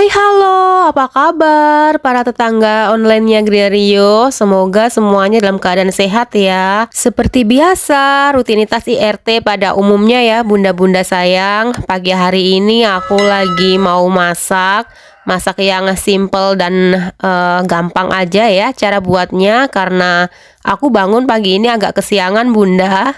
Hai halo, apa kabar para tetangga online-nya Griario? Semoga semuanya dalam keadaan sehat ya. Seperti biasa, rutinitas IRT pada umumnya ya bunda-bunda sayang. Pagi hari ini aku lagi mau masak. Masak yang simple dan gampang aja ya cara buatnya karena aku bangun pagi ini agak kesiangan bunda.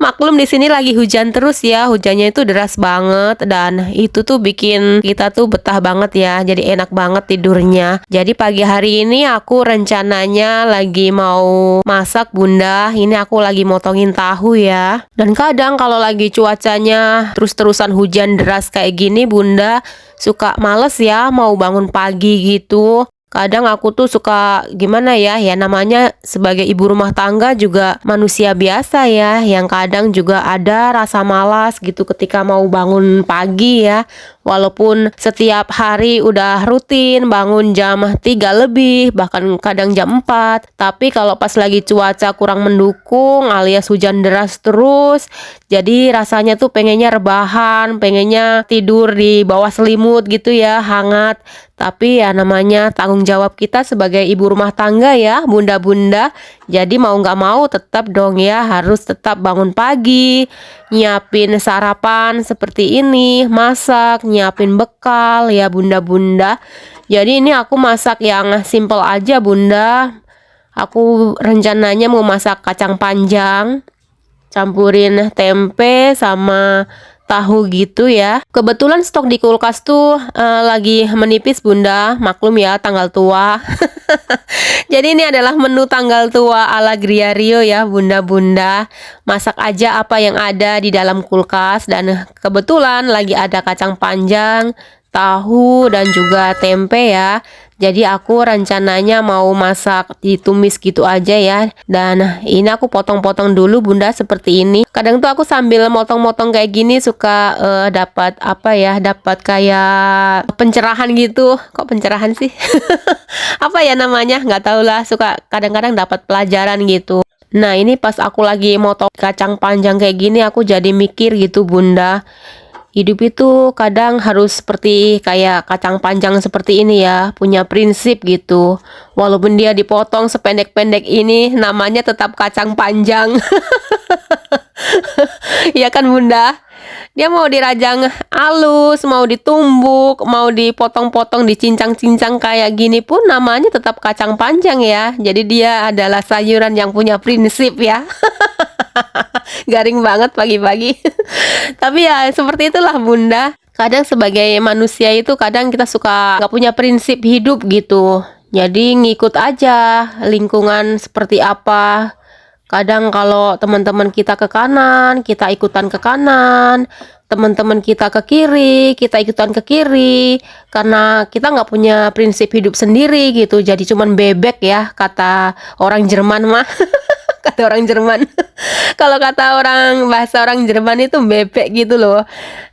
Maklum di sini lagi hujan terus ya, hujannya itu deras banget dan itu tuh bikin kita tuh betah banget ya, jadi enak banget tidurnya. Jadi pagi hari ini aku rencananya lagi mau masak bunda, ini aku lagi motongin tahu ya. Dan kadang kalau lagi cuacanya terus-terusan hujan deras kayak gini bunda, suka males ya mau bangun pagi gitu. Kadang aku tuh suka gimana ya namanya sebagai ibu rumah tangga juga manusia biasa ya, yang kadang juga ada rasa malas gitu ketika mau bangun pagi ya. Walaupun setiap hari udah rutin bangun jam 3 lebih, bahkan kadang jam 4. Tapi kalau pas lagi cuaca kurang mendukung alias hujan deras terus, jadi rasanya tuh pengennya rebahan, pengennya tidur di bawah selimut gitu ya, hangat. Tapi ya namanya tanggung jawab kita sebagai ibu rumah tangga ya, bunda-bunda. Jadi mau nggak mau tetap dong ya, harus tetap bangun pagi, nyiapin sarapan seperti ini, masak, nyiapin bekal ya bunda-bunda. Jadi ini aku masak yang simple aja bunda. Aku rencananya mau masak kacang panjang, campurin tempe sama tahu gitu ya. Kebetulan stok di kulkas tuh lagi menipis bunda, maklum ya tanggal tua. Jadi ini adalah menu tanggal tua ala Griario ya bunda-bunda. Masak aja apa yang ada di dalam kulkas dan kebetulan lagi ada kacang panjang, tahu dan juga tempe ya. Jadi aku rencananya mau masak ditumis gitu aja ya. Dan ini aku potong-potong dulu bunda seperti ini. Kadang tuh aku sambil motong-motong kayak gini suka dapat apa ya, dapat kayak pencerahan gitu. Kok pencerahan sih? Apa ya namanya? Nggak tahu lah, suka kadang-kadang dapat pelajaran gitu. Nah ini pas aku lagi motong kacang panjang kayak gini aku jadi mikir gitu bunda. Hidup itu kadang harus seperti kayak kacang panjang seperti ini ya, punya prinsip gitu. Walaupun dia dipotong sependek-pendek ini, namanya tetap kacang panjang. Iya kan bunda? Dia mau dirajang halus, mau ditumbuk, mau dipotong-potong, dicincang-cincang kayak gini pun namanya tetap kacang panjang ya. Jadi dia adalah sayuran yang punya prinsip ya. Garing banget pagi-pagi. Tapi ya seperti itulah bunda. Kadang sebagai manusia itu kadang kita suka nggak punya prinsip hidup gitu. Jadi ngikut aja lingkungan seperti apa. Kadang kalau teman-teman kita ke kanan, kita ikutan ke kanan. Teman-teman kita ke kiri, kita ikutan ke kiri. Karena kita nggak punya prinsip hidup sendiri gitu. Jadi cuman bebek ya, kata orang Jerman mah. Kata orang Jerman. Kalau kata orang bahasa orang Jerman itu bebek gitu loh.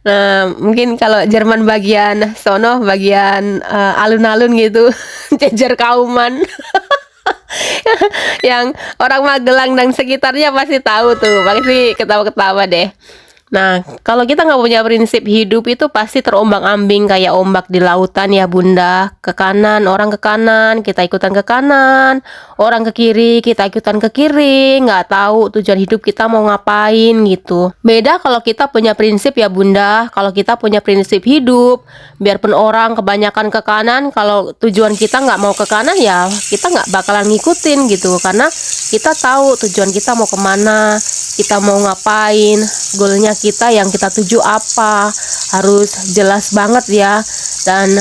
Nah, mungkin kalau Jerman bagian sono, bagian alun-alun gitu, jejer kauman. Yang orang Magelang dan sekitarnya pasti tahu tuh, pasti ketawa-ketawa deh. Nah, kalau kita nggak punya prinsip hidup itu pasti terombang-ambing kayak ombak di lautan ya bunda. Ke kanan, orang ke kanan, kita ikutan ke kanan. Orang ke kiri, kita ikutan ke kiri. Nggak tahu tujuan hidup kita mau ngapain gitu. Beda kalau kita punya prinsip ya bunda. Kalau kita punya prinsip hidup, biarpun orang kebanyakan ke kanan, kalau tujuan kita nggak mau ke kanan ya kita nggak bakalan ngikutin gitu. Karena kita tahu tujuan kita mau kemana, kita mau ngapain, goalnya kita yang kita tuju apa, harus jelas banget ya. Dan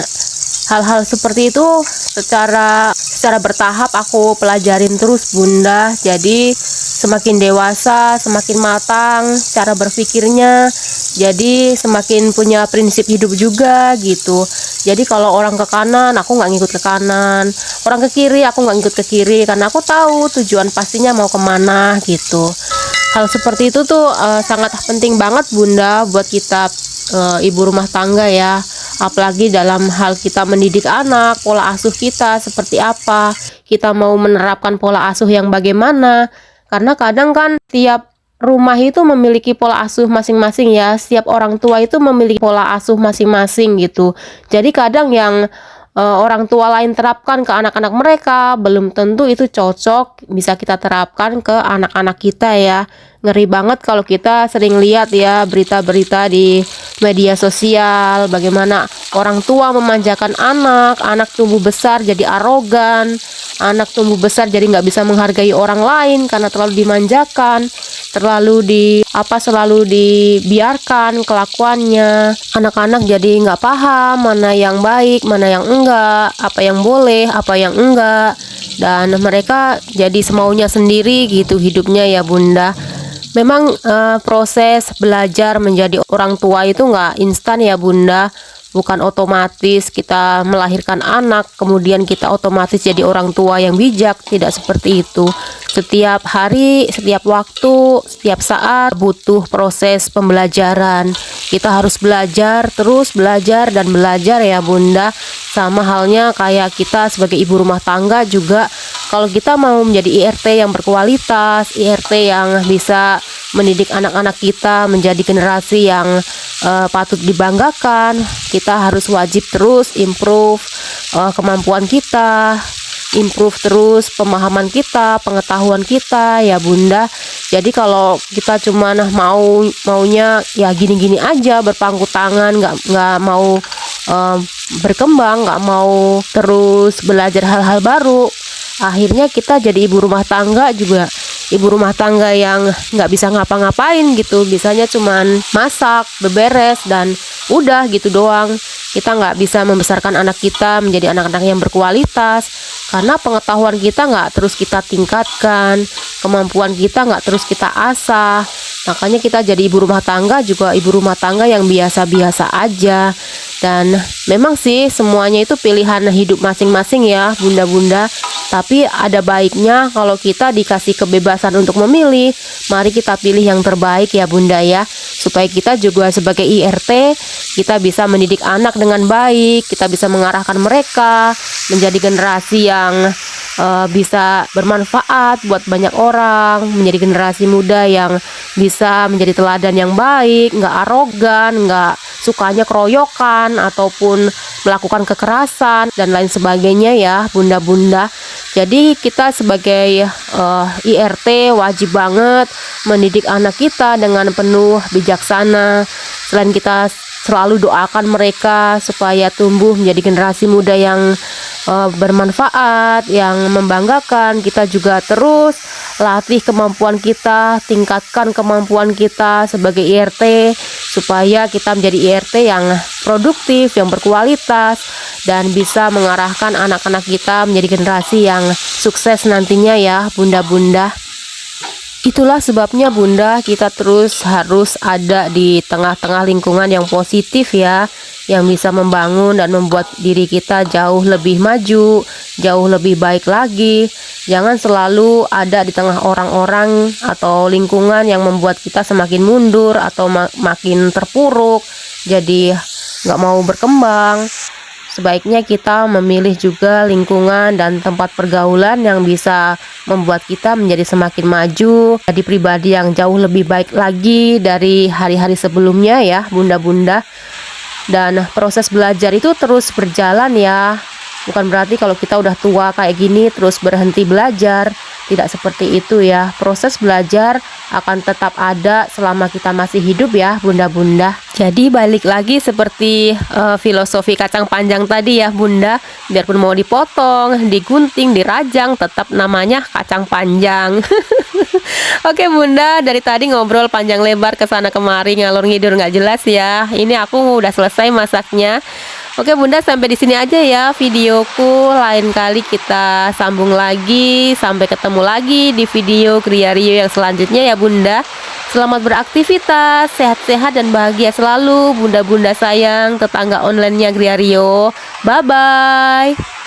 hal-hal seperti itu secara bertahap aku pelajarin terus bunda. Jadi semakin dewasa, semakin matang cara berpikirnya, jadi semakin punya prinsip hidup juga gitu. Jadi kalau orang ke kanan aku nggak ngikut ke kanan, orang ke kiri aku nggak ngikut ke kiri, karena aku tahu tujuan pastinya mau kemana gitu. Hal seperti itu tuh sangat penting banget bunda buat kita ibu rumah tangga ya. Apalagi dalam hal kita mendidik anak, pola asuh kita seperti apa, kita mau menerapkan pola asuh yang bagaimana. Karena kadang kan tiap rumah itu memiliki pola asuh masing-masing ya. Setiap orang tua itu memiliki pola asuh masing-masing gitu. Jadi kadang yang orang tua lain terapkan ke anak-anak mereka belum tentu itu cocok bisa kita terapkan ke anak-anak kita ya. Ngeri banget kalau kita sering lihat ya berita-berita di media sosial bagaimana orang tua memanjakan anak, anak tumbuh besar jadi arogan, anak tumbuh besar jadi nggak bisa menghargai orang lain karena terlalu dimanjakan, selalu dibiarkan kelakuannya. Anak-anak jadi nggak paham mana yang baik, mana yang enggak, apa yang boleh, apa yang enggak, dan mereka jadi semaunya sendiri gitu hidupnya ya Bunda. Memang proses belajar menjadi orang tua itu nggak instan ya Bunda. Bukan otomatis kita melahirkan anak, kemudian kita otomatis jadi orang tua yang bijak. Tidak seperti itu. Setiap hari, setiap waktu, setiap saat butuh proses pembelajaran. Kita harus belajar, terus belajar dan belajar ya Bunda. Sama halnya kayak kita sebagai ibu rumah tangga juga. Kalau kita mau menjadi IRT yang berkualitas, IRT yang bisa mendidik anak-anak kita menjadi generasi yang patut dibanggakan, kita harus wajib terus improve kemampuan kita, improve terus pemahaman kita, pengetahuan kita ya Bunda. Jadi kalau kita cuman maunya ya gini-gini aja berpangku tangan, nggak mau berkembang, nggak mau terus belajar hal-hal baru, akhirnya kita jadi ibu rumah tangga juga ibu rumah tangga yang nggak bisa ngapa-ngapain gitu, bisanya cuman masak, beberes, dan udah gitu doang. Kita nggak bisa membesarkan anak kita menjadi anak-anak yang berkualitas karena pengetahuan kita nggak terus kita tingkatkan, kemampuan kita nggak terus kita asah. Makanya kita jadi ibu rumah tangga juga ibu rumah tangga yang biasa-biasa aja. Dan memang sih semuanya itu pilihan hidup masing-masing ya Bunda-bunda. Tapi ada baiknya kalau kita dikasih kebebasan untuk memilih, mari kita pilih yang terbaik ya Bunda ya. Supaya kita juga sebagai IRT, kita bisa mendidik anak dengan baik, kita bisa mengarahkan mereka menjadi generasi yang bisa bermanfaat buat banyak orang, menjadi generasi muda yang bisa menjadi teladan yang baik, nggak arogan, nggak sukanya keroyokan ataupun melakukan kekerasan dan lain sebagainya ya Bunda-bunda. Jadi kita sebagai IRT wajib banget mendidik anak kita dengan penuh bijaksana. Selain kita selalu doakan mereka supaya tumbuh menjadi generasi muda yang bermanfaat, yang membanggakan, kita juga terus latih kemampuan kita, tingkatkan kemampuan kita sebagai IRT supaya kita menjadi IRT yang produktif, yang berkualitas, dan bisa mengarahkan anak-anak kita menjadi generasi yang sukses nantinya ya Bunda-bunda. Itulah sebabnya Bunda, kita terus harus ada di tengah-tengah lingkungan yang positif ya, yang bisa membangun dan membuat diri kita jauh lebih maju, jauh lebih baik lagi. Jangan selalu ada di tengah orang-orang atau lingkungan yang membuat kita semakin mundur atau makin terpuruk, jadi nggak mau berkembang. Sebaiknya kita memilih juga lingkungan dan tempat pergaulan yang bisa membuat kita menjadi semakin maju, jadi pribadi yang jauh lebih baik lagi dari hari-hari sebelumnya ya Bunda-bunda. Dan proses belajar itu terus berjalan ya. Bukan berarti kalau kita udah tua kayak gini terus berhenti belajar. Tidak seperti itu ya. Proses belajar akan tetap ada selama kita masih hidup ya Bunda-bunda. Jadi balik lagi seperti filosofi kacang panjang tadi ya Bunda. Biarpun mau dipotong, digunting, dirajang, tetap namanya kacang panjang. Oke Bunda, dari tadi ngobrol panjang lebar kesana kemari ngalor ngidur nggak jelas ya. Ini aku udah selesai masaknya. Oke Bunda, sampai di sini aja ya videoku. Lain kali kita sambung lagi. Sampai ketemu lagi di video Gria Rio yang selanjutnya ya Bunda. Selamat beraktivitas, sehat-sehat dan bahagia selalu Bunda-bunda sayang, tetangga online-nya Gria Rio. Bye-bye.